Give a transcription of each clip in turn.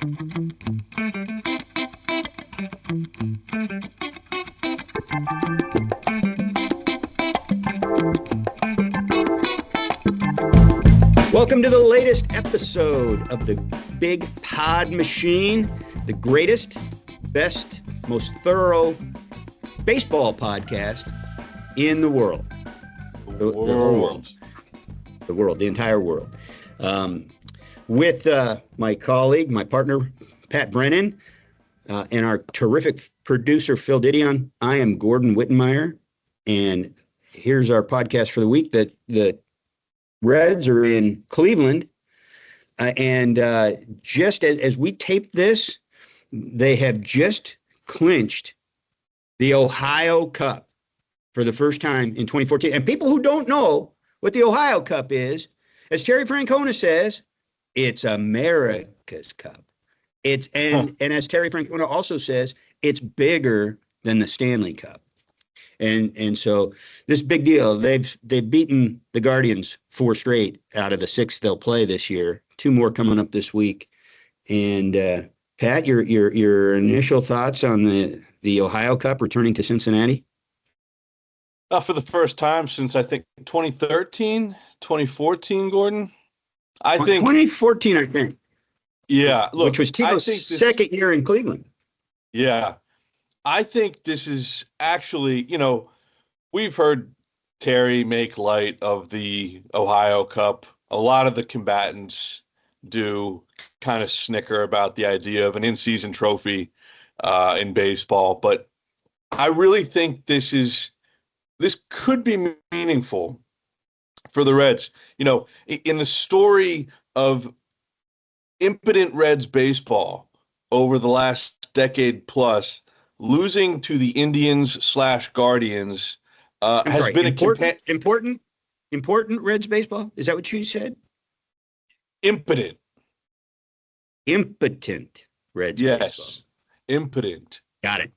Welcome to the latest episode of the Big Pod Machine, the greatest, best, most thorough baseball podcast in the world. The whole world. The world, the entire world. With my colleague, my partner, Pat Brennan, and our terrific producer, Phil Didion. I am Gordon Wittenmyer, and here's our podcast for the week. That the Reds are in Cleveland, and just as we tape this, they have just clinched the Ohio Cup for the first time in 2014. And people who don't know what the Ohio Cup is, as Terry Francona says, it's America's Cup. And as Terry Francona also says, it's bigger than the Stanley Cup. And so this big deal. They've beaten the Guardians 4 straight out of the 6 they'll play this year. 2 more coming up this week. And Pat, your initial thoughts on the Ohio Cup returning to Cincinnati? For the first time since I think 2013, 2014, Gordon. I think 2014. I think. Yeah, look, which was Tito's second year in Cleveland. Yeah. I think this is actually, we've heard Terry make light of the Ohio Cup. A lot of the combatants do kind of snicker about the idea of an in-season trophy in baseball, but I really think this could be meaningful for the Reds. In the story of impotent Reds baseball over the last decade plus, losing to the Indians/Guardians has been important Reds baseball. Is that what you said? Impotent Reds yes. baseball. Impotent. Got it.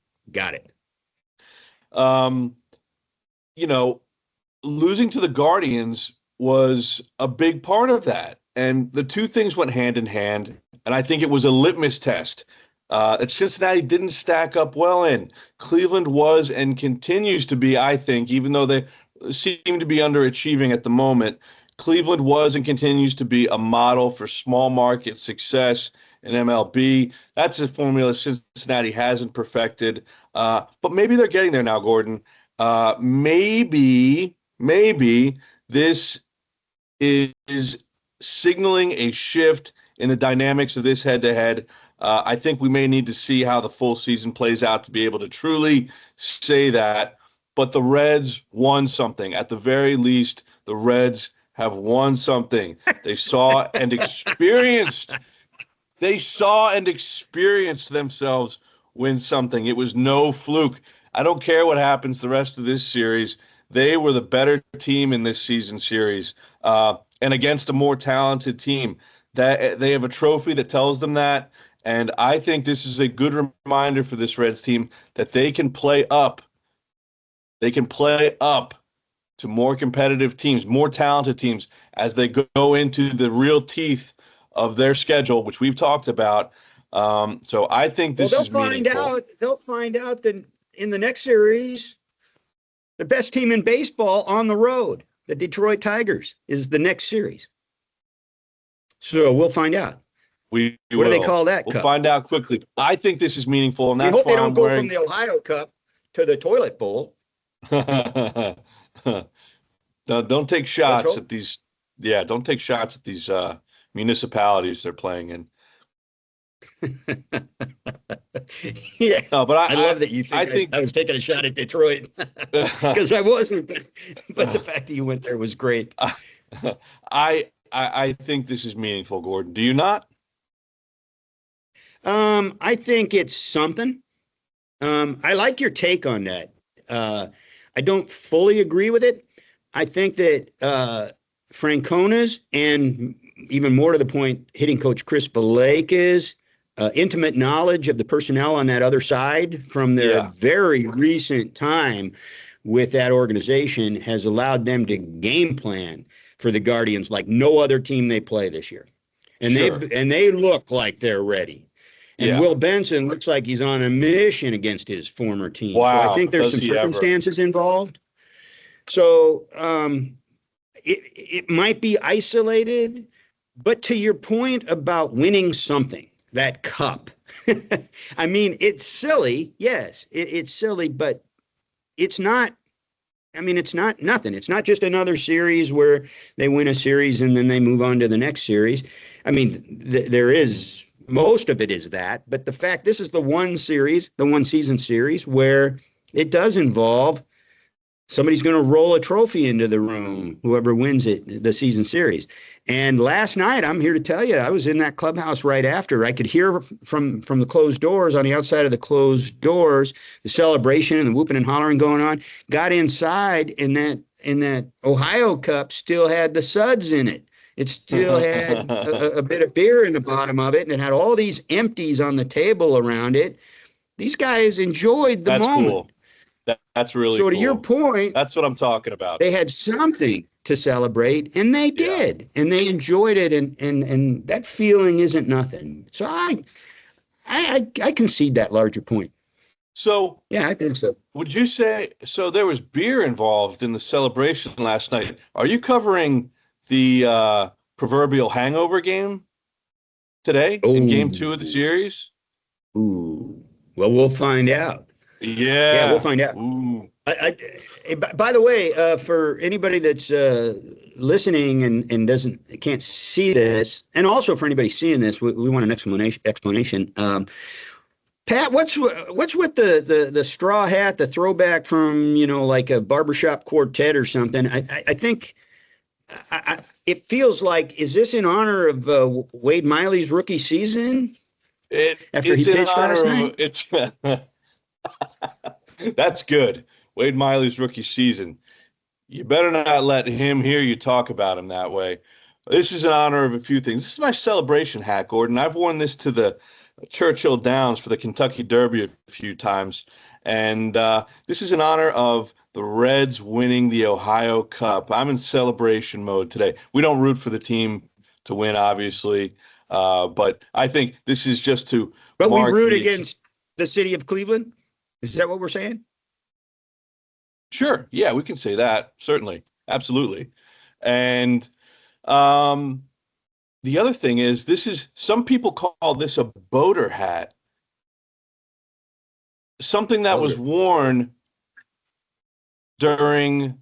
Losing to the Guardians was a big part of that. And the two things went hand in hand. And I think it was a litmus test that Cincinnati didn't stack up well in. Cleveland was and continues to be, I think, even though they seem to be underachieving at the moment, Cleveland was and continues to be a model for small market success in MLB. That's a formula Cincinnati hasn't perfected. But maybe they're getting there now, Gordon. Maybe this is signaling a shift in the dynamics of this head-to-head. I think we may need to see how the full season plays out to be able to truly say that. But the Reds won something. At the very least, the Reds have won something. They saw and experienced. They saw and experienced themselves win something. It was no fluke. I don't care what happens the rest of this series. They were the better team in this season series, and against a more talented team. That they have a trophy that tells them that. And I think this is a good reminder for this Reds team that they can play up. They can play up to more competitive teams, more talented teams as they go into the real teeth of their schedule, which we've talked about. So I think this is meaningful. They'll find out that in the next series, the best team in baseball on the road, the Detroit Tigers, is the next series. So we'll find out. What do they call that We'll cup? find out quickly. I think this is meaningful, and that's hope why they don't I'm go wearing... from the Ohio Cup to the toilet bowl. Don't take shots at these. Yeah, don't take shots at these municipalities they're playing in. Yeah, no, but I love that you think I was taking a shot at Detroit because I wasn't. But the fact that you went there was great. I think this is meaningful, Gordon. Do you not? I think it's something. I like your take on that. I don't fully agree with it. I think that Francona's, and even more to the point, hitting coach Chris Balake's intimate knowledge of the personnel on that other side from their very recent time with that organization has allowed them to game plan for the Guardians like no other team they play this year. And they look like they're ready. And Yeah. Will Benson looks like he's on a mission against his former team. So I Wow. think there's Does some he ever? circumstances involved. So it might be isolated, but to your point about winning something, that cup, I mean, it's silly. Yes, it's silly, but it's not. I mean, it's not nothing. It's not just another series where they win a series and then they move on to the next series. I mean, there is most of it is that, but the fact this is the one series, the one season series where it does involve somebody's going to roll a trophy into the room, whoever wins it, the season series. And last night, I'm here to tell you, I was in that clubhouse right after. I could hear from the closed doors, on the outside of the closed doors, the celebration and the whooping and hollering going on. Got inside, and that Ohio cup still had the suds in it. It still had a bit of beer in the bottom of it, and it had all these empties on the table around it. These guys enjoyed the That's moment. cool. That's really So to your cool. point, That's what I'm talking about. they had something to celebrate, and they Yeah. did, and they enjoyed it, and that feeling isn't nothing. So I concede that larger point. So Yeah, I think so. would you say so there was beer involved in the celebration last night? Are you covering the proverbial hangover game today in Oh, game 2 of the series? ooh. Well, we'll find out. Yeah, we'll Yeah. find out. Ooh. By the way, for anybody that's listening and can't see this, and also for anybody seeing this, we want an explanation. Pat, what's with the straw hat, the throwback from like a barbershop quartet or something? I think it feels like, is this in honor of Wade Miley's rookie season after he It's in pitched last honor of night? it's that's good. Wade Miley's rookie season. You better not let him hear you talk about him that way. This is in honor of a few things. This is my celebration hat, Gordon. I've worn this to the Churchill Downs for the Kentucky Derby a few times. And this is in honor of the Reds winning the Ohio Cup. I'm in celebration mode today. We don't root for the team to win, obviously. But I think this is just to But we mark root the. against the city of Cleveland. Is that what we're saying? Sure. Yeah, we can say that. Certainly. Absolutely. And um, the other thing is, some people call this a boater hat, something that was worn during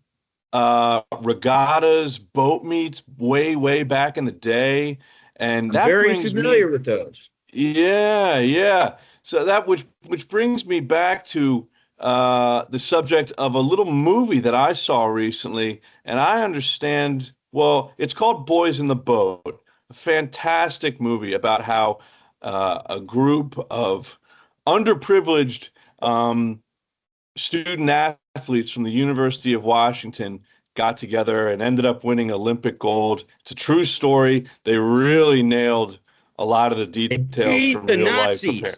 regattas, boat meets way back in the day. And I'm that very brings familiar me, with those. yeah. So that which brings me back to the subject of a little movie that I saw recently, and I understand. Well, it's called Boys in the Boat, a fantastic movie about how a group of underprivileged student athletes from the University of Washington got together and ended up winning Olympic gold. It's a true story. They really nailed a lot of the They details beat from the real life. Nazis. They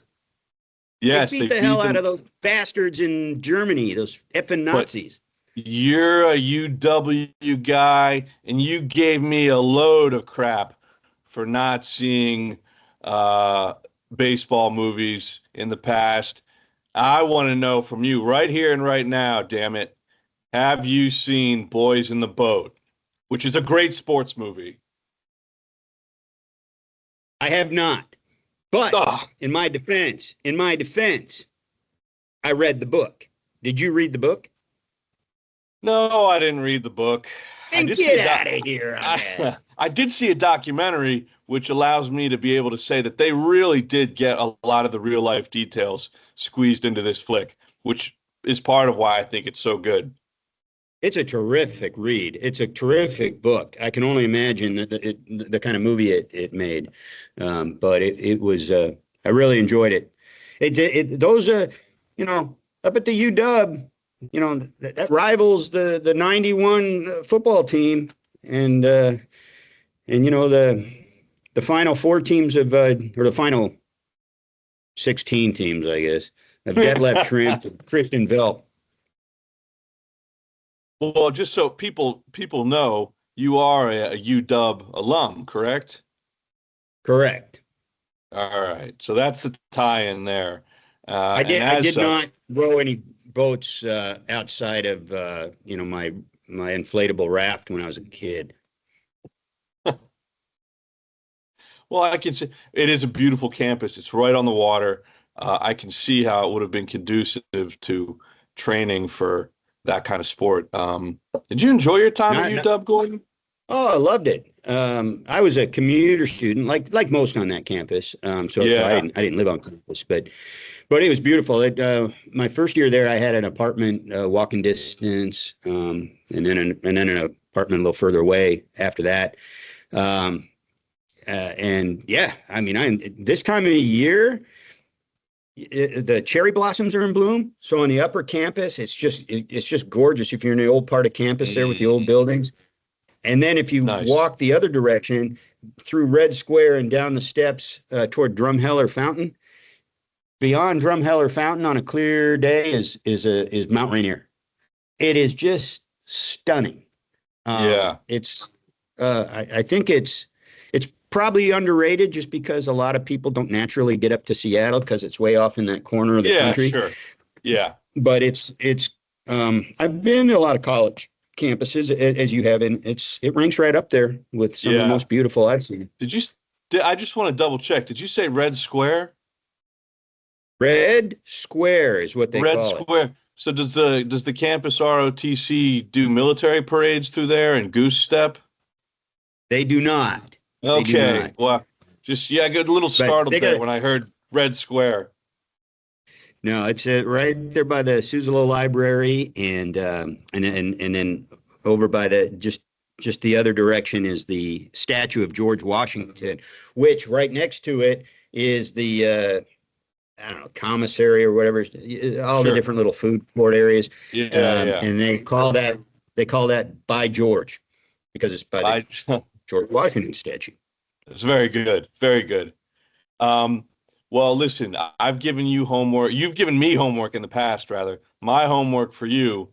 Yes, beat they the beat hell out them. of those bastards in Germany, those effing But Nazis. you're a UW guy, and you gave me a load of crap for not seeing uh, baseball movies in the past. I want to know from you right here and right now, damn it. Have you seen Boys in the Boat, which is a great sports movie? I have not. But Ugh. in my defense, I read the book. Did you read the book? No, I didn't read the book. I Then did see get a out of here on that. I did see a documentary, which allows me to be able to say that they really did get a lot of the real life details squeezed into this flick, which is part of why I think it's so good. It's a terrific read. It's a terrific book. I can only imagine the kind of movie it made. But it was, I really enjoyed it. Those, up at the UW, that rivals the 91 football team. And the final four teams or the final 16 teams, I guess, of Detlef Schrempf and Christian Velp. Well, just so people know, you are a UW alum, correct? Correct. All right. So that's the tie-in there. I And did. I as did such, not row any boats outside of my inflatable raft when I was a kid. well, I can see it is a beautiful campus. It's right on the water. I can see how it would have been conducive to training for that kind of sport. Did you enjoy your time at Not, not UW, Gordon? Oh, I loved it. I was a commuter student, like most on that campus. So Yeah. I didn't live on campus, but it was beautiful. My first year there, I had an apartment walking distance, and then an apartment a little further away after that. Um, and yeah, I mean, this time of the year, the cherry blossoms are in bloom. So on the upper campus, it's just gorgeous. If you're in the old part of campus there with the old buildings. And then if you Nice. walk the other direction through Red Square and down the steps toward Drumheller Fountain, beyond Drumheller Fountain on a clear day is Mount Rainier. It is just stunning. Yeah. I think it's probably underrated just because a lot of people don't naturally get up to Seattle because it's way off in that corner of the Yeah, country. sure. Yeah. But I've been to a lot of college campuses as you have, and it ranks right up there with some of the Yeah. most beautiful I've seen. I just want to double check. Did you say Red Square? Red Square is what they Red call it. Square. So does the campus ROTC do military parades through there and goose step? They do not. They do Okay. not. Well, I got a little startled they there got- when I heard Red Square. No, it's right there by the Suzzallo Library, and then over by just the other direction is the statue of George Washington, which right next to it is the I don't know, commissary or whatever, all the Sure. different little food court areas. Yeah. And they call that by George because it's by the George Washington statue. It's very good. Very good. Well, listen, I've given you homework. You've given me homework in the past, rather. My homework for you,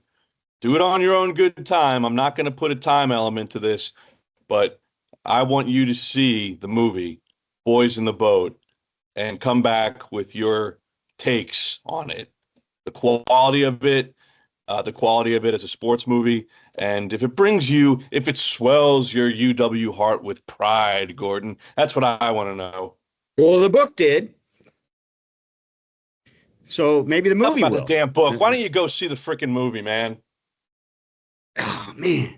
do it on your own good time. I'm not going to put a time element to this, but I want you to see the movie Boys in the Boat and come back with your takes on it. The quality of it as a sports movie. And if it swells your UW heart with pride, Gordon, that's what I want to know. Well, the book did. So maybe the Enough movie about will. the damn book. Why don't you go see the freaking movie, man? Oh, man.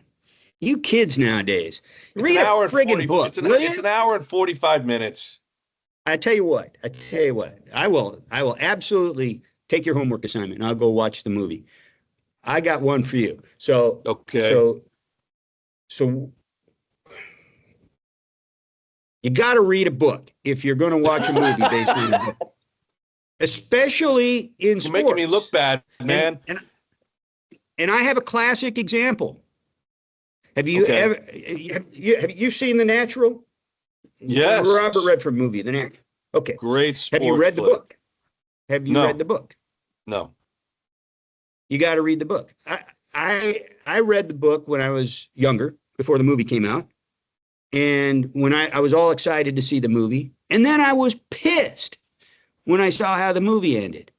You kids nowadays. It's Read an a hour and friggin' 40 book, It's will an you? hour and 45 minutes. I tell you what. I will absolutely take your homework assignment and I'll go watch the movie. I got one for you. Okay. So you got to read a book if you're going to watch a movie based on a book, especially in You're sports. making me look bad, man. And I have a classic example. Have you Okay. ever have you seen The Natural? Yes. The Robert Redford movie, The Natural. Okay. Great sports Have you read the flick. book? Have you No. read the book? No. You got to read the book. I read the book when I was younger, before the movie came out. And when I was all excited to see the movie, and then I was pissed when I saw how the movie ended,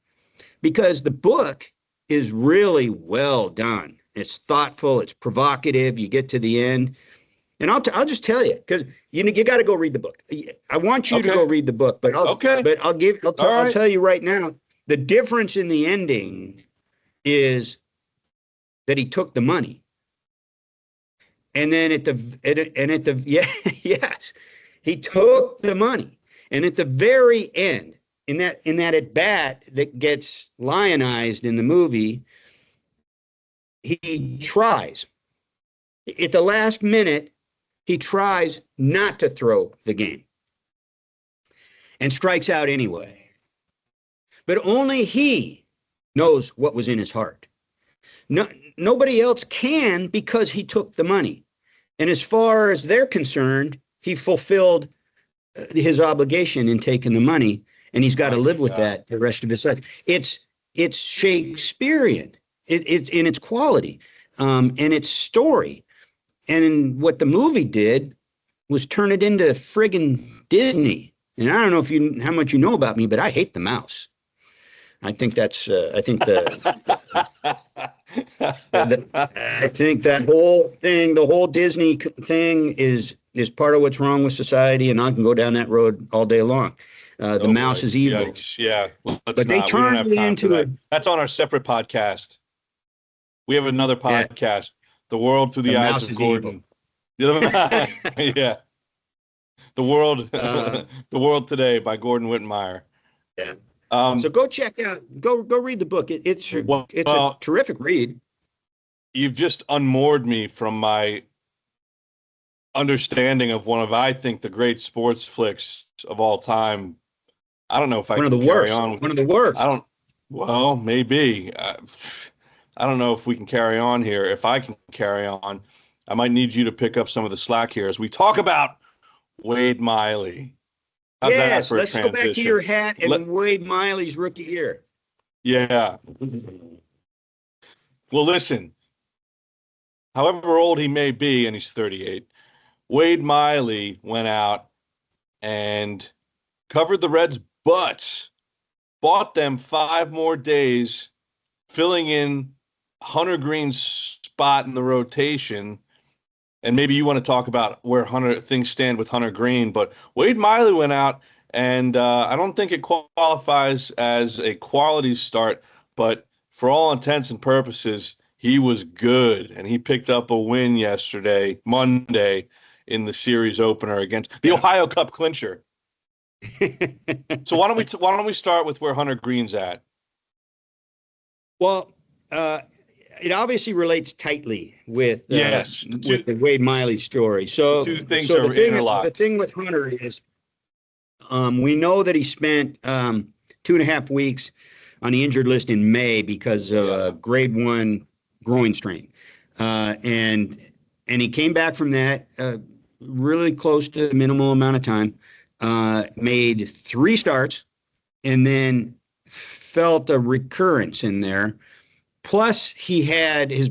because the book is really well done. It's thoughtful. It's provocative. You get to the end, and I'll just tell you, because you got to go read the book. I want you to Okay. go read the book, but I'll right. tell you right now, the difference in the ending is that he took the money. And then yes, he took the money. And at the very end, in that at bat that gets lionized in the movie, he tries. At the last minute, he tries not to throw the game and strikes out anyway. But only he knows what was in his heart. Nobody else can, because he took the money. And as far as they're concerned, he fulfilled his obligation in taking the money, and he's got to live with that the rest of his life. It's Shakespearean. It's in its quality, and its story. And what the movie did was turn it into friggin' Disney. And I don't know how much you know about me, but I hate the mouse. I think I think I think that whole thing, the whole Disney thing is part of what's wrong with society, and I can go down that road all day long. The Oh mouse boy. is evil. Yikes. Yeah. Let's But they not. We don't turned have me time for into that. That's on our separate podcast. We have another yeah, podcast, The World Through the the Eyes mouse of is evil. Gordon. Yeah. The World Uh, The World Today by Gordon Wittenmyer. yeah. So Um, go check out, go read the book. It's a well, terrific read. you've just unmoored me from my understanding of one of, I think, the great sports flicks of all time. I don't know if I One of the can carry worst. on. One of the I worst. don't, well, maybe. I don't know if we can carry on here. If I can carry on, I might need you to pick up some of the slack here as we talk about Wade Miley. How's that Yes, for a let's go back to transition? your hat and Wade Miley's rookie year. Yeah. Well, listen, however old he may be, and he's 38, Wade Miley went out and covered the Reds' butts, bought them 5 more days, filling in Hunter Greene's spot in the rotation. And maybe you want to talk about where things stand with Hunter Greene, but Wade Miley went out, and I don't think it qualifies as a quality start, but for all intents and purposes, he was good, and he picked up a win Monday, in the series opener against the Ohio Cup clincher. So why don't we start with where Hunter Greene's at? Well, it obviously relates tightly with Yes, with the Wade Miley story. So, two things so are interlocked. the thing with Hunter is, we know that he spent 2.5 weeks on the injured list in May because of a grade 1 groin strain, and he came back from that really close to the minimal amount of time. Made 3 starts, and then felt a recurrence in there. Plus, he had his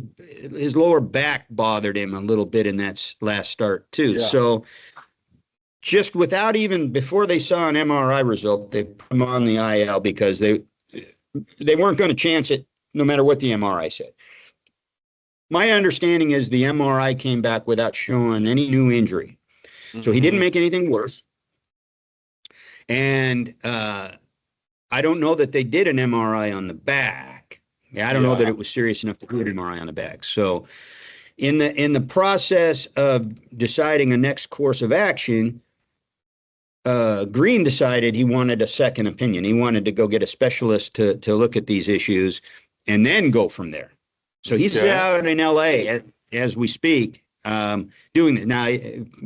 lower back bothered him a little bit in that last start too. Yeah. So, just without even before they saw an MRI result, they put him on the IL because they weren't going to chance it, no matter what the MRI said. My understanding is the MRI came back without showing any new injury, so he didn't make anything worse. And I don't know that they did an MRI on the back. I don't know that it was serious enough to do an MRI on the back. So in the process of deciding a next course of action, Greene decided he wanted a second opinion. He wanted to go get a specialist to look at these issues and then go from there. So he's out in LA as we speak, doing it. Now,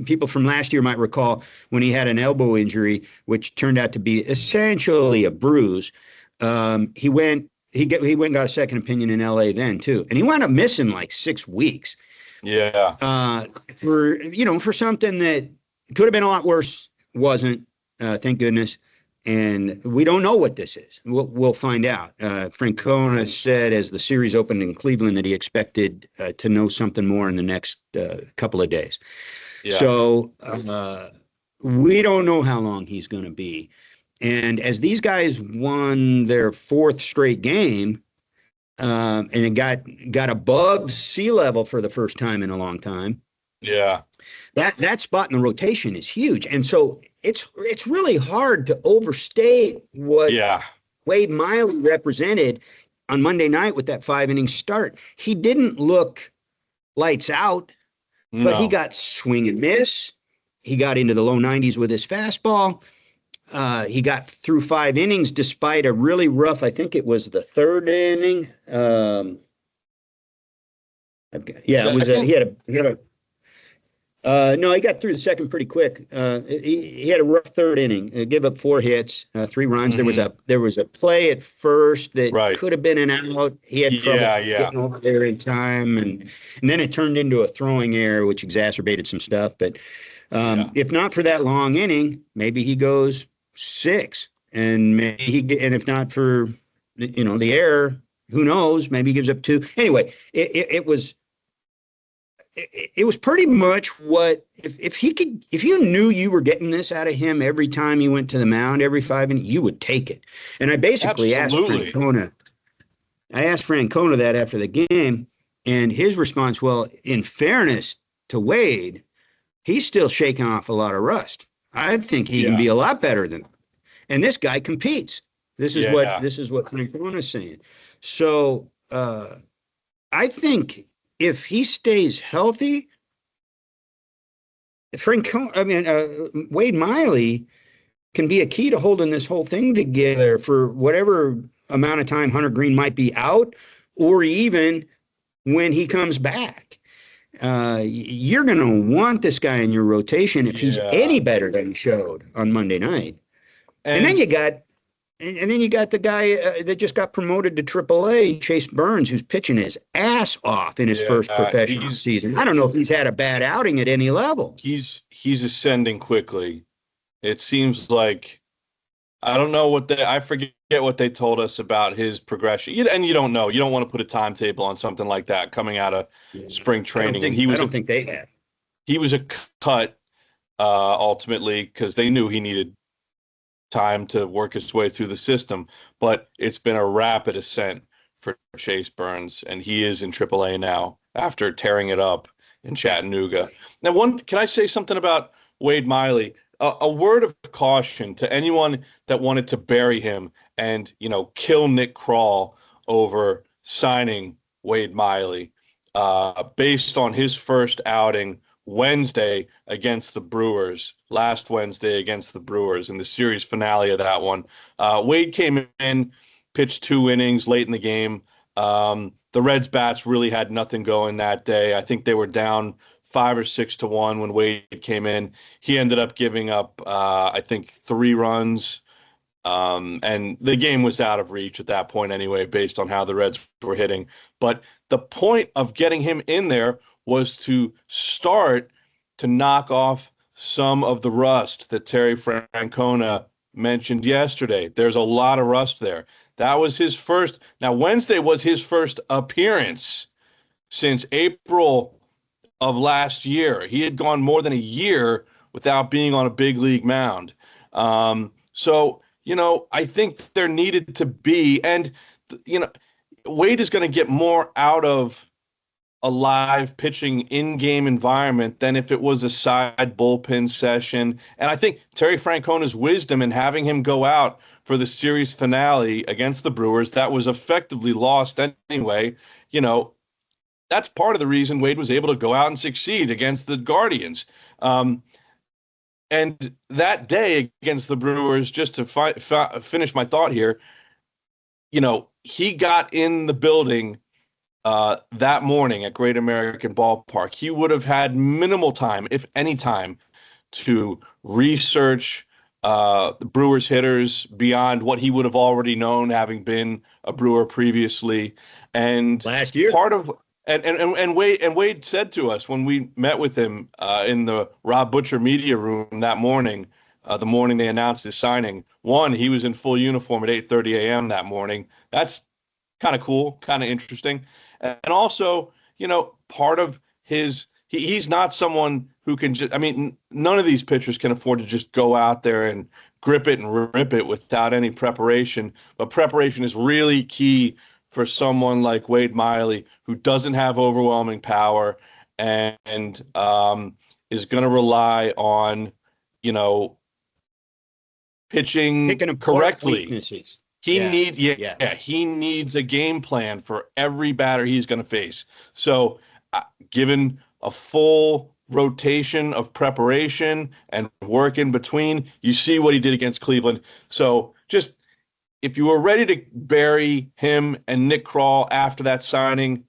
people from last year might recall when he had an elbow injury, which turned out to be essentially a bruise. He went and got a second opinion in LA then too, and he wound up missing like 6 weeks. Yeah. For something that could have been a lot worse, wasn't. Thank goodness. And we don't know what this is. We'll find out. Francona said as the series opened in Cleveland that he expected to know something more in the next couple of days. Yeah. So we don't know how long he's going to be. And as these guys won their 4th straight game, and it got above sea level for the first time in a long time. Yeah. That spot in the rotation is huge. And so it's really hard to overstate what Wade Miley represented on Monday night with that 5-inning start. He didn't look lights out, but he got swing and miss. He got into the low 90s with his fastball. He got through 5 innings despite a really rough, I think it was the 3rd inning. He got through the second pretty quick. He had a rough 3rd inning. Gave up 4 hits, 3 runs. Mm-hmm. There was a play at first that could have been an out. He had trouble getting over there in time, and then it turned into a throwing error, which exacerbated some stuff. But if not for that long inning, maybe he goes 6, and and if not for the error, who knows? Maybe he gives up 2. Anyway, it was. it was pretty much what if you knew you were getting this out of him every time he went to the mound every 5 minutes, you would take it. And I basically asked Absolutely. Francona that after the game, and his response, well, in fairness to Wade, he's still shaking off a lot of rust. I think he can be a lot better than him. And this guy competes. This is what Francona is saying. So I think if he stays healthy, Wade Miley can be a key to holding this whole thing together for whatever amount of time Hunter Greene might be out, or even when he comes back. You're going to want this guy in your rotation if he's any better than he showed on Monday night. And then you got the guy that just got promoted to AAA, Chase Burns, who's pitching his ass off in his first professional season. I don't know if he's had a bad outing at any level. He's ascending quickly. It seems like, I don't know I forget what they told us about his progression. And you don't know. You don't want to put a timetable on something like that coming out of spring training. I don't think they have. He was a cut ultimately because they knew he needed time to work his way through the system. But it's been a rapid ascent for Chase Burns, and he is in AAA now after tearing it up in Chattanooga. Now, can I say something about Wade Miley? A word of caution to anyone that wanted to bury him and, kill Nick Krall over signing Wade Miley based on his first outing Wednesday against the Brewers, last Wednesday against the Brewers in the series finale of that one. Wade came in, pitched 2 innings late in the game. The Reds bats really had nothing going that day. I think they were down 5 or 6 to 1 when Wade came in. He ended up giving up, I think, 3 runs. And the game was out of reach at that point anyway, based on how the Reds were hitting. But the point of getting him in there was to start to knock off some of the rust that Terry Francona mentioned yesterday. There's a lot of rust there. That was his first. Now, Wednesday was his first appearance since April of last year. He had gone more than a year without being on a big league mound. So, I think there needed to be, and, Wade is going to get more out of a live pitching in-game environment than if it was a side bullpen session. And I think Terry Francona's wisdom in having him go out for the series finale against the Brewers, that was effectively lost anyway. That's part of the reason Wade was able to go out and succeed against the Guardians. And that day against the Brewers, just to finish my thought here, he got in the building that morning at Great American Ballpark. He would have had minimal time, if any time, to research the Brewers hitters beyond what he would have already known, having been a Brewer previously. And last year, And Wade said to us when we met with him in the Rob Butcher media room that morning, the morning they announced his signing, he was in full uniform at 8:30 a.m. that morning. That's kind of cool, kind of interesting. And also, part of he's not someone who can just, none of these pitchers can afford to just go out there and grip it and rip it without any preparation. But preparation is really key for someone like Wade Miley, who doesn't have overwhelming power and is going to rely on, pitching correctly. He needs a game plan for every batter he's going to face. So given a full rotation of preparation and work in between, you see what he did against Cleveland. So just, if you were ready to bury him and Nick Krall after that signing,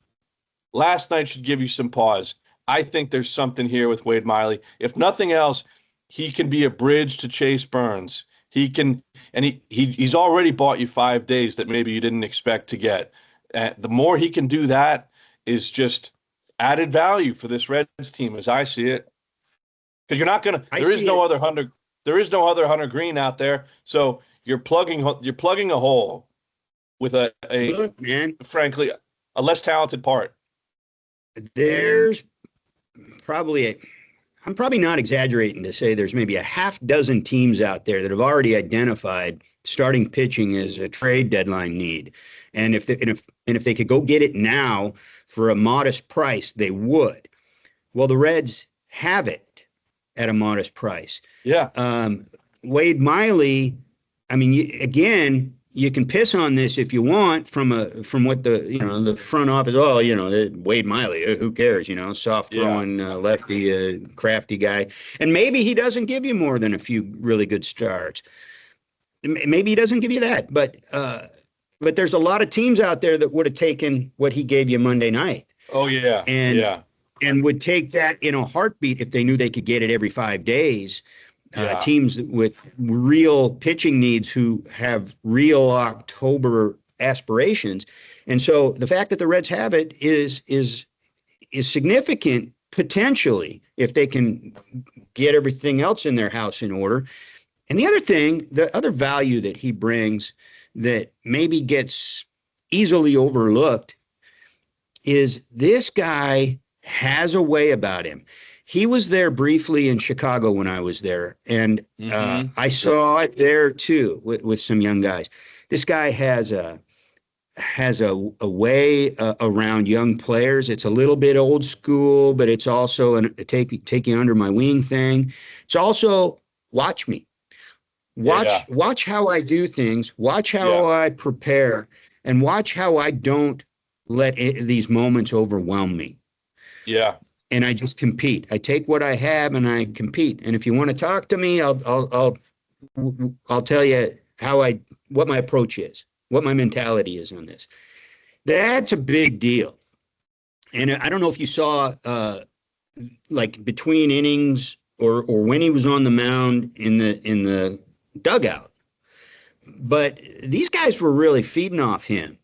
last night should give you some pause. I think there's something here with Wade Miley. If nothing else, he can be a bridge to Chase Burns. He can, and he's already bought you 5 days that maybe you didn't expect to get. The more he can do that is just added value for this Reds team, as I see it. Because you're not gonna. There is no other Hunter Greene out there. So you're plugging a hole with frankly, a less talented part. There's probably I'm probably not exaggerating to say there's maybe a half dozen teams out there that have already identified starting pitching as a trade deadline need. And if they could go get it now for a modest price, they would. Well, the Reds have it at a modest price. Yeah. Wade Miley, I mean, again, you can piss on this if you want from what the front office. Oh, Wade Miley, who cares? Soft throwing lefty, crafty guy, and maybe he doesn't give you more than a few really good starts. Maybe he doesn't give you that, but there's a lot of teams out there that would have taken what he gave you Monday night. Oh yeah, and would take that in a heartbeat if they knew they could get it every 5 days. Teams with real pitching needs who have real October aspirations. And so the fact that the Reds have it is significant potentially if they can get everything else in their house in order. And the other value that he brings that maybe gets easily overlooked is this guy has a way about him. He was there briefly in Chicago when I was there, and I saw it there too with some young guys. This guy has a way around young players. It's a little bit old school, but it's also a take you under my wing thing. It's also watch me, watch how I do things, watch how I prepare, and watch how I don't let these moments overwhelm me. Yeah. And I just compete. I take what I have and I compete. And if you want to talk to me, I'll tell you what my approach is, what my mentality is on this. That's a big deal. And I don't know if you saw like between innings or when he was on the mound in the dugout, but these guys were really feeding off him.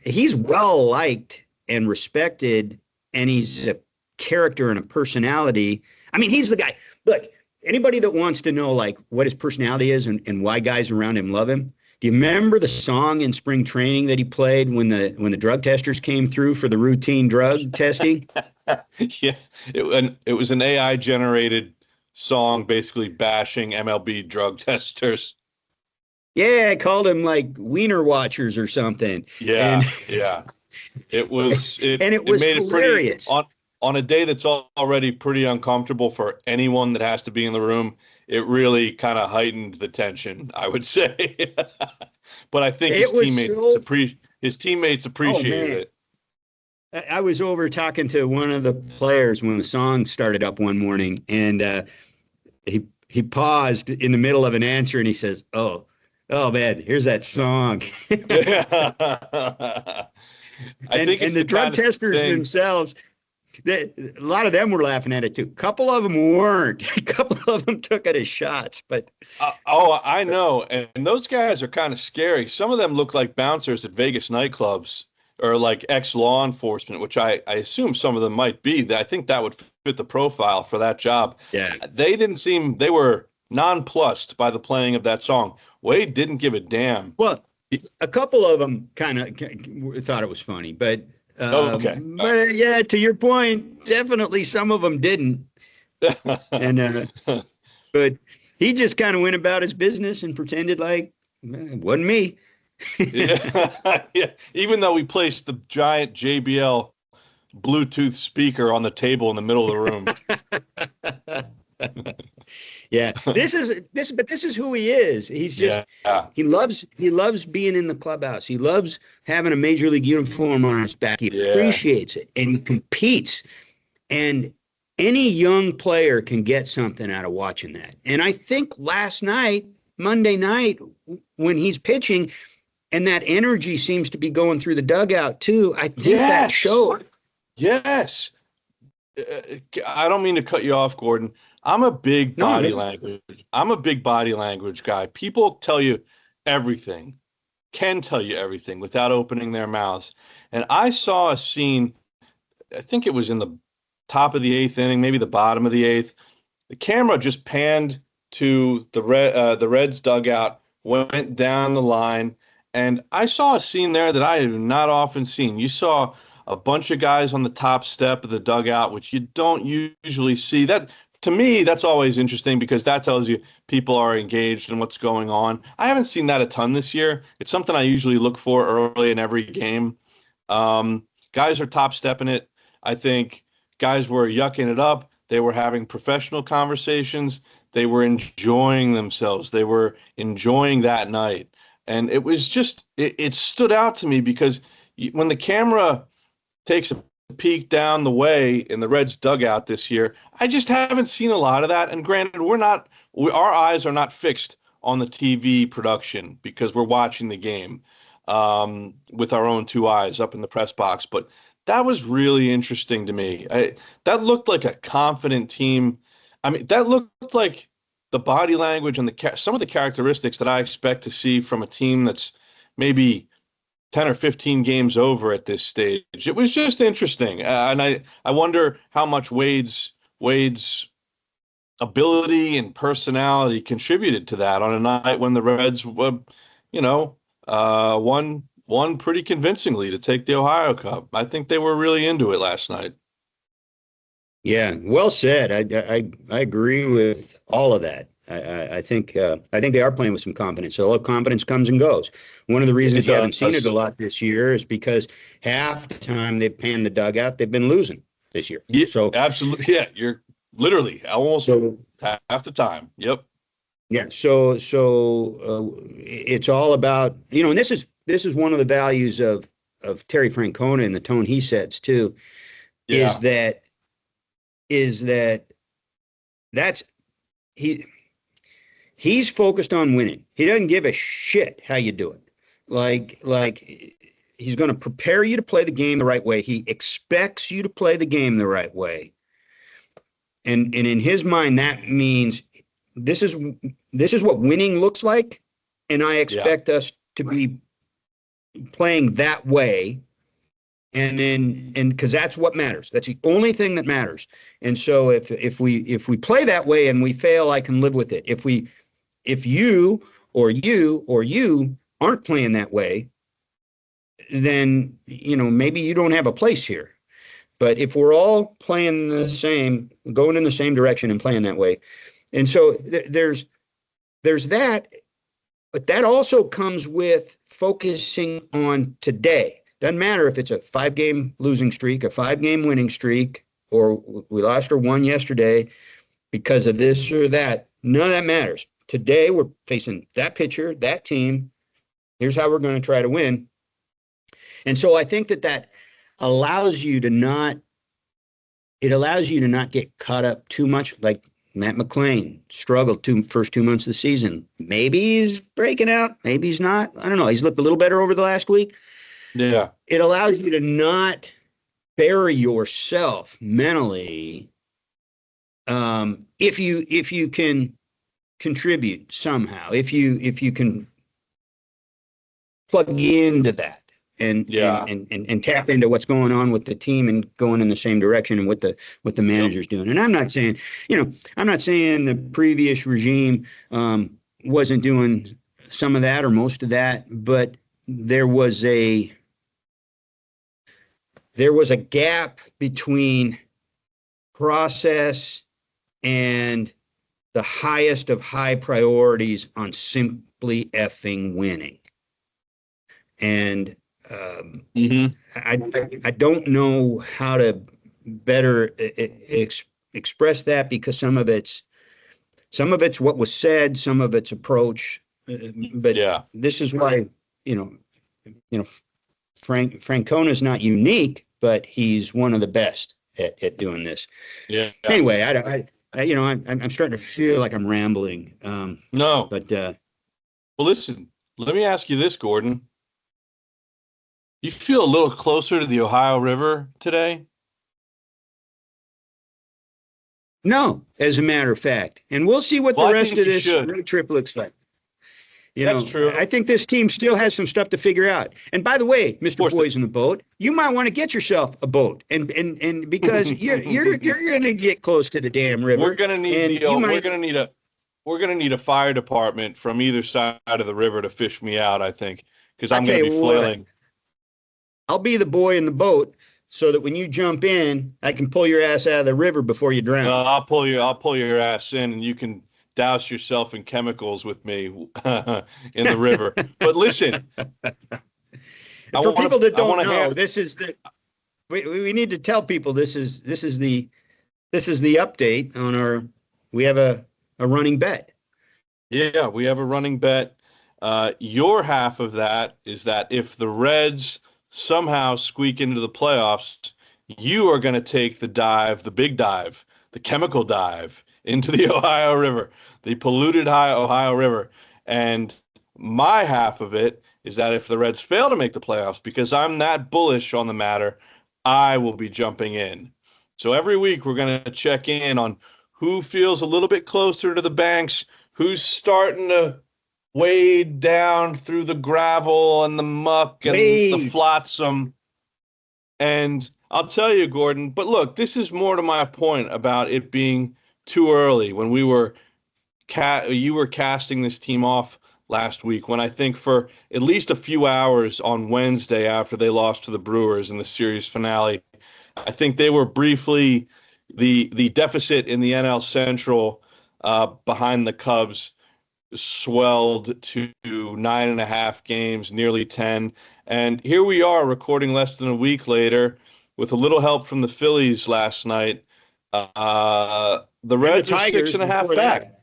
He's well liked and respected. And he's a character and a personality. I mean, he's the guy. Look, anybody that wants to know like what his personality is and why guys around him love him. Do you remember the song in spring training that he played when the drug testers came through for the routine drug testing? Yeah, it was an AI generated song, basically bashing MLB drug testers. Yeah, I called him like Wiener Watchers or something. Yeah. It was made hilarious. It pretty on a day that's already pretty uncomfortable for anyone that has to be in the room. It really kind of heightened the tension, I would say. But I think his teammates appreciated it. I was over talking to one of the players when the song started up one morning, and he paused in the middle of an answer and he says, "Oh man, here's that song." I think the drug testers themselves, a lot of them were laughing at it too. A couple of them weren't. A couple of them took it as shots. But I know, and those guys are kind of scary. Some of them look like bouncers at Vegas nightclubs or like ex-law enforcement, which I assume some of them might be. I think that would fit the profile for that job. Yeah, they were nonplussed by the playing of that song. Wade didn't give a damn. Well, a couple of them kind of thought it was funny, but okay. But yeah, to your point, definitely some of them didn't. And but he just kind of went about his business and pretended like it wasn't me. Yeah. Even though we placed the giant JBL Bluetooth speaker on the table in the middle of the room. Yeah, this is who he is. He's just he loves being in the clubhouse. He loves having a major league uniform on his back. He appreciates it and he competes. And any young player can get something out of watching that. And I think Monday night, when he's pitching, and that energy seems to be going through the dugout too. I think that showed. Yes. I don't mean to cut you off, Gordon. I'm a big body language. I'm a big body language guy. People tell you everything, can tell you everything without opening their mouths. And I saw a scene, I think it was in the top of the eighth inning, maybe the bottom of the eighth. The camera just panned to the Reds dugout, went down the line, and I saw a scene there that I have not often seen. You saw a bunch of guys on the top step of the dugout, which you don't usually see. That, to me, that's always interesting because that tells you people are engaged in what's going on. I haven't seen that a ton this year. It's something I usually look for early in every game. Guys are top stepping it. I think guys were yucking it up. They were having professional conversations. They were enjoying themselves. They were enjoying that night. And it was just, it stood out to me because when the camera takes a peek down the way in the Reds dugout this year, I just haven't seen a lot of that. And granted, our eyes are not fixed on the TV production because we're watching the game with our own two eyes up in the press box. But that was really interesting to me. That looked like a confident team. I mean, that looked like the body language and some of the characteristics that I expect to see from a team that's maybe 10 or 15 games over at this stage. It was just interesting. And I wonder how much Wade's ability and personality contributed to that on a night when the Reds, won pretty convincingly to take the Ohio Cup. I think they were really into it last night. Yeah, well said. I agree with all of that. I think they are playing with some confidence. So confidence comes and goes. One of the reasons you haven't seen it a lot this year is because half the time they've panned the dugout, they've been losing this year. Yeah, so absolutely. Yeah, you're literally almost half the time. Yep. Yeah. So it's all about, and this is one of the values of Terry Francona and the tone he sets too. Yeah. Is that he's focused on winning. He doesn't give a shit how you do it. Like he's going to prepare you to play the game the right way. He expects you to play the game the right way. And in his mind, that means this is what winning looks like, and I expect us to be playing that way. And because that's what matters. That's the only thing that matters. And so if we play that way and we fail, I can live with it. If you aren't playing that way, then maybe you don't have a place here. But if we're all playing the same, going in the same direction and playing that way, and so there's that, but that also comes with focusing on today. Doesn't matter if it's a 5-game losing streak, a 5-game winning streak, or we lost or won yesterday because of this or that. None of that matters. Today we're facing that pitcher, that team. Here's how we're going to try to win. And so I think that allows you to not get caught up too much. Like Matt McClain struggled first 2 months of the season. Maybe he's breaking out. Maybe he's not. I don't know. He's looked a little better over the last week. Yeah. It allows you to not bury yourself mentally if you can contribute somehow, if you can plug into that and tap into what's going on with the team and going in the same direction and what the manager's doing. And I'm not saying the previous regime wasn't doing some of that or most of that, but there was a gap between process and the highest of high priorities on simply effing winning. And I don't know how to better express that, because some of it's what was said, some of it's approach, but this is why Francona is not unique, but he's one of the best at doing this. Yeah. Anyway, I'm starting to feel like I'm rambling. No. But well, listen. Let me ask you this, Gordon. You feel a little closer to the Ohio River today? No, as a matter of fact. And we'll see what the rest of this road trip looks like. That's true. I think this team still has some stuff to figure out. And by the way, Mr. Boys in the Boat, you might want to get yourself a boat, and because you're going to get close to the damn river. We're going to need a fire department from either side of the river to fish me out, I think, because I'm going to be flailing. I'll be the boy in the boat so that when you jump in, I can pull your ass out of the river before you drown. I'll pull your ass in, and you can douse yourself in chemicals with me in the river. But listen, For people that I want don't to know, have. this is the we need to tell people this is the update on our. We have a running bet. Yeah, we have a running bet. Your half of that is that if the Reds somehow squeak into the playoffs, you are going to take the big dive, the chemical dive into the Ohio River, the polluted Ohio River. And my half of it is that if the Reds fail to make the playoffs, because I'm that bullish on the matter, I will be jumping in. So every week we're going to check in on who feels a little bit closer to the banks, who's starting to wade down through the gravel and the muck and the flotsam. And I'll tell you, Gordon, but look, this is more to my point about it being too early when you were casting this team off last week, when I think for at least a few hours on Wednesday after they lost to the Brewers in the series finale, I think they were briefly the deficit in the NL Central behind the Cubs swelled to 9.5 games, nearly 10. And here we are recording less than a week later with a little help from the Phillies last night. The Reds are 6.5 back.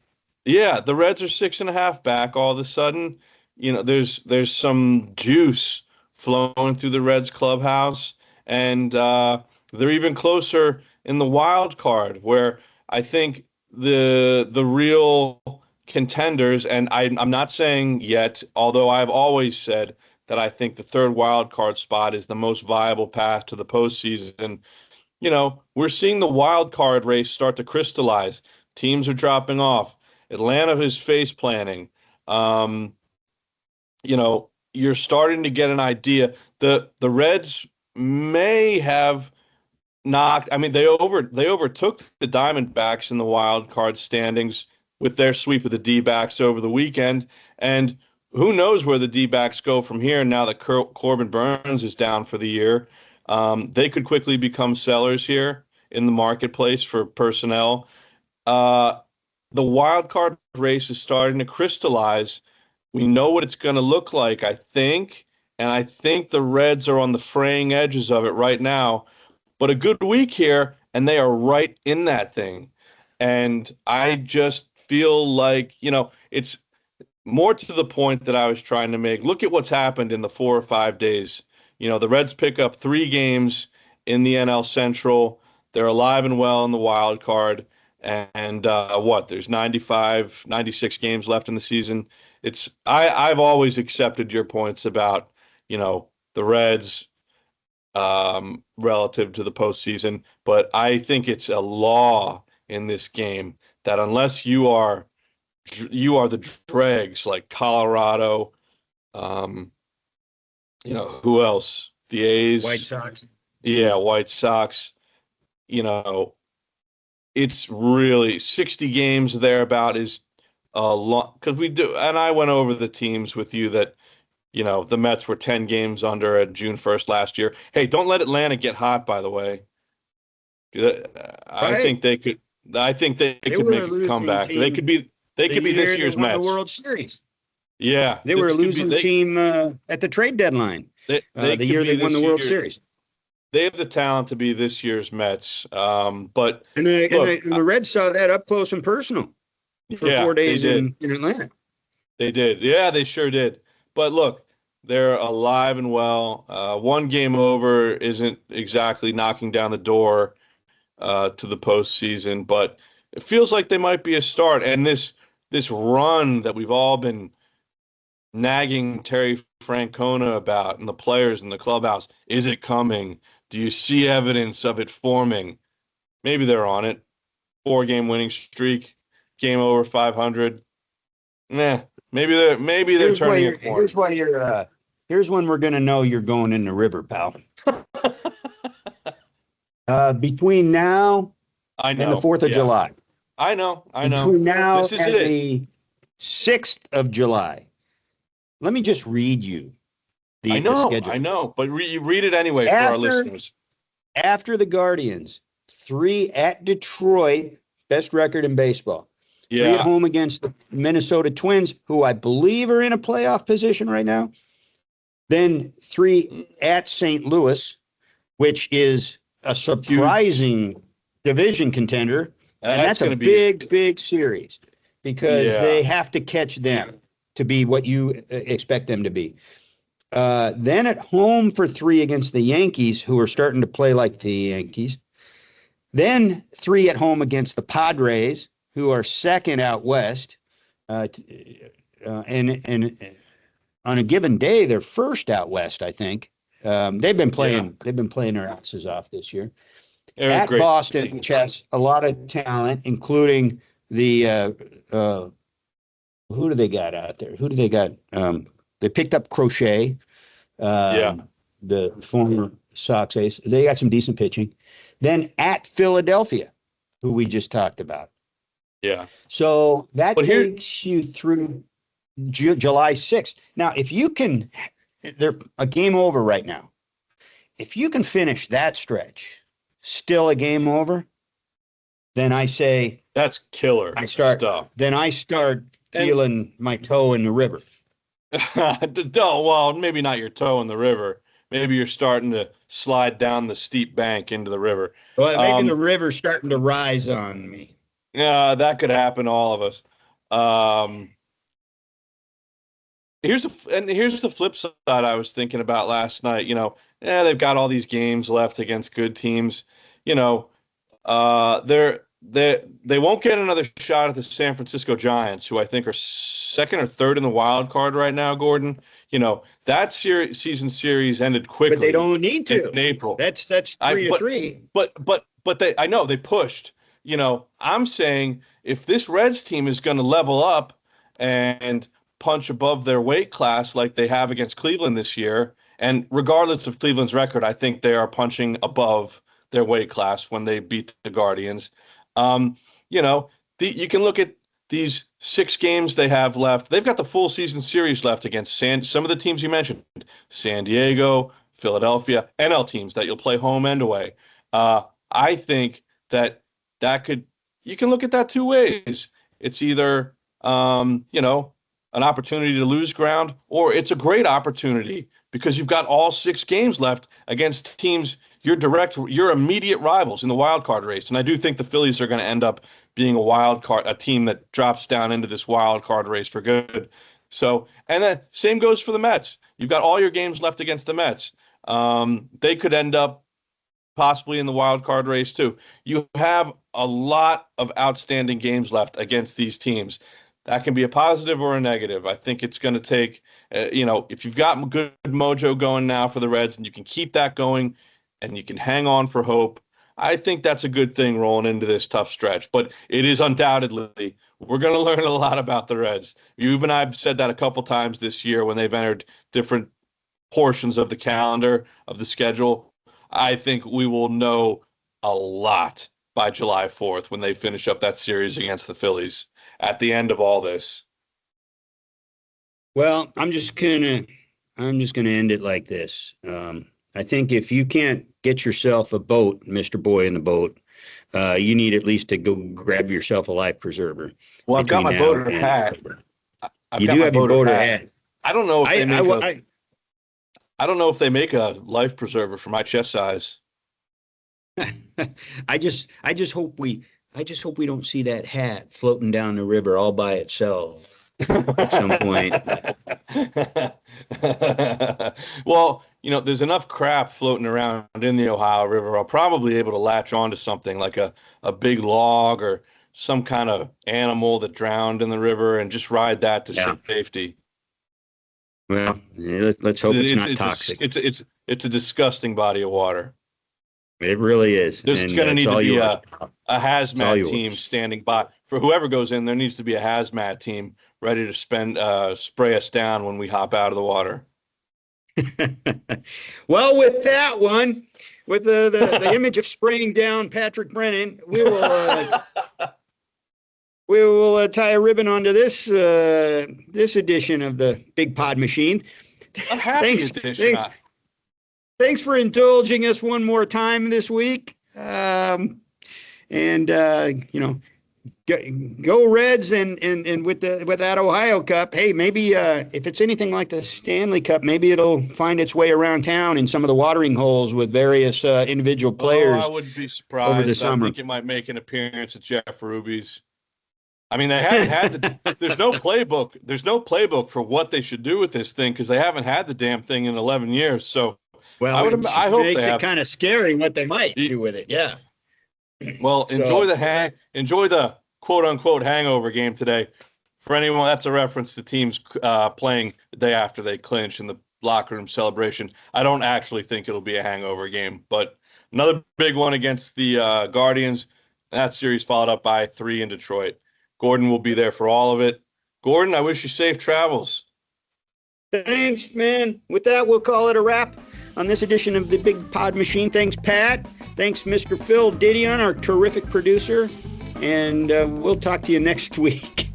Yeah, the Reds are 6.5 back. All of a sudden, there's some juice flowing through the Reds clubhouse, and they're even closer in the wild card, where I think the real contenders, and I'm not saying yet, although I've always said that I think the third wild card spot is the most viable path to the postseason. We're seeing the wild card race start to crystallize. Teams are dropping off. Atlanta is face planning. You're starting to get an idea. The Reds may have knocked. I mean, they overtook the Diamondbacks in the wild card standings with their sweep of the D-backs over the weekend. And who knows where the D-backs go from here now that Corbin Burns is down for the year. They could quickly become sellers here in the marketplace for personnel. The wild card race is starting to crystallize. We know what it's going to look like, I think. And I think the Reds are on the fraying edges of it right now. But a good week here, and they are right in that thing. And I just feel like, it's more to the point that I was trying to make. Look at what's happened in the 4 or 5 days. The Reds pick up 3 games in the NL Central. They're alive and well in the wild card. And there's 95, 96 games left in the season. I've always accepted your points about, the Reds relative to the postseason, but I think it's a law in this game that unless you are the dregs like Colorado, who else? The A's, White Sox. Yeah, White Sox. It's really 60 games thereabout is a lot, because we do, and I went over the teams with you that the Mets were 10 games under at June 1st last year. Hey, don't let Atlanta get hot, by the way. I think they could. I think they could make a comeback. They could be this year's Mets. The World Series. Yeah, they were a losing team at the trade deadline. The year they won the World Series. They have the talent to be this year's Mets. But the Reds saw that up close and personal for 4 days in Atlanta. They did. Yeah, they sure did. But look, they're alive and well. 1 game over isn't exactly knocking down the door to the postseason, but it feels like they might be a start. And this run that we've all been nagging Terry Francona about, and the players in the clubhouse, is it coming? Do you see evidence of it forming? Maybe they're on it. 4-game winning streak, game over 500. Maybe they're turning a corner. Here's when we're gonna know you're going in the river, pal. Between now and the 4th of July. I know. Between now and the 6th of July. Let me just read you the schedule. I know, but you read it anyway for our listeners. after the Guardians, 3 at Detroit, best record in baseball. 3 at home against the Minnesota Twins, who I believe are in a playoff position right now. Then 3 at St. Louis, which is a surprising division contender. And that's a big series because they have to catch them to be what you expect them to be. Then at home for 3 against the Yankees, who are starting to play like the Yankees. Then 3 at home against the Padres, who are second out west. And on a given day, they're first out west, I think. They've been playing their asses off this year. At Boston, which has a lot of talent, including the who do they got out there? Who do they got? They picked up Crochet, the former Sox ace. They got some decent pitching. Then at Philadelphia, who we just talked about. Yeah. So that takes you through July 6th. Now, if you can, they're a game over right now. If you can finish that stretch, still a game over, then I say that's killer stuff. Then I start feeling my toe in the river. Well, maybe not your toe in the river. Maybe you're starting to slide down the steep bank into the river. Well, maybe the river's starting to rise on me. Yeah, that could happen to all of us. Here's the flip side I was thinking about last night. They've got all these games left against good teams. They won't get another shot at the San Francisco Giants, who I think are second or third in the wild card right now, Gordon. That season series ended quickly. But they don't need to. In April. That's 3-3. But I know they pushed. I'm saying if this Reds team is going to level up and punch above their weight class like they have against Cleveland this year, and regardless of Cleveland's record, I think they are punching above their weight class when they beat the Guardians. You can look at these 6 games they have left. They've got the full season series left against some of the teams you mentioned, San Diego, Philadelphia, NL teams that you'll play home and away. I think that you can look at that 2 ways. It's either, an opportunity to lose ground, or it's a great opportunity because you've got all 6 games left against teams your immediate rivals in the wild card race. And I do think the Phillies are going to end up being a team that drops down into this wild card race for good. So, and then same goes for the Mets. You've got all your games left against the Mets. They could end up possibly in the wild card race too. You have a lot of outstanding games left against these teams. That can be a positive or a negative. I think it's going to take, if you've got good mojo going now for the Reds and you can keep that going and you can hang on for hope, I think that's a good thing rolling into this tough stretch. But it is undoubtedly, we're going to learn a lot about the Reds. You and I have said that a couple times this year when they've entered different portions of the calendar, of the schedule. I think we will know a lot by July 4th when they finish up that series against the Phillies at the end of all this. Well, I'm just gonna end it like this. I think if you can't get yourself a boat, Mr. Boy in the boat, you need at least to go grab yourself a life preserver. Well, I've got my boater hat. You do have your boater hat. I don't know if I don't know if they make a life preserver for my chest size. I just hope we don't see that hat floating down the river all by itself at some point. Well, there's enough crap floating around in the Ohio River. I'll probably be able to latch onto something like a big log or some kind of animal that drowned in the river and just ride that to safety. Well, let's hope it's not toxic. It's a disgusting body of water. It really is. There's going to need to be a hazmat team standing by. For whoever goes in, there needs to be a hazmat team ready to spray us down when we hop out of the water. Well, with that one, with the image of spraying down Patrick Brennan, we will tie a ribbon onto this edition of the Big Pod Machine. A happy edition. Thanks for indulging us one more time this week. Go Reds, and with that Ohio Cup, hey, maybe if it's anything like the Stanley Cup, maybe it'll find its way around town in some of the watering holes with various individual players. I wouldn't be surprised. Over the summer. I think it might make an appearance at Jeff Ruby's. I mean, they haven't had there's no playbook. There's no playbook for what they should do with this thing because they haven't had the damn thing in 11 years. So, well, I hope makes it kind of scary what they might do with it. Yeah. Well, enjoy the quote unquote hangover game today. For anyone, that's a reference to teams playing the day after they clinch in the locker room celebration. I don't actually think it'll be a hangover game, but another big one against the Guardians. That series followed up by 3 in Detroit. Gordon will be there for all of it. Gordon, I wish you safe travels. Thanks, man. With that, we'll call it a wrap on this edition of the Big Pod Machine. Thanks, Pat. Thanks, Mr. Phil Didion, our terrific producer. And we'll talk to you next week.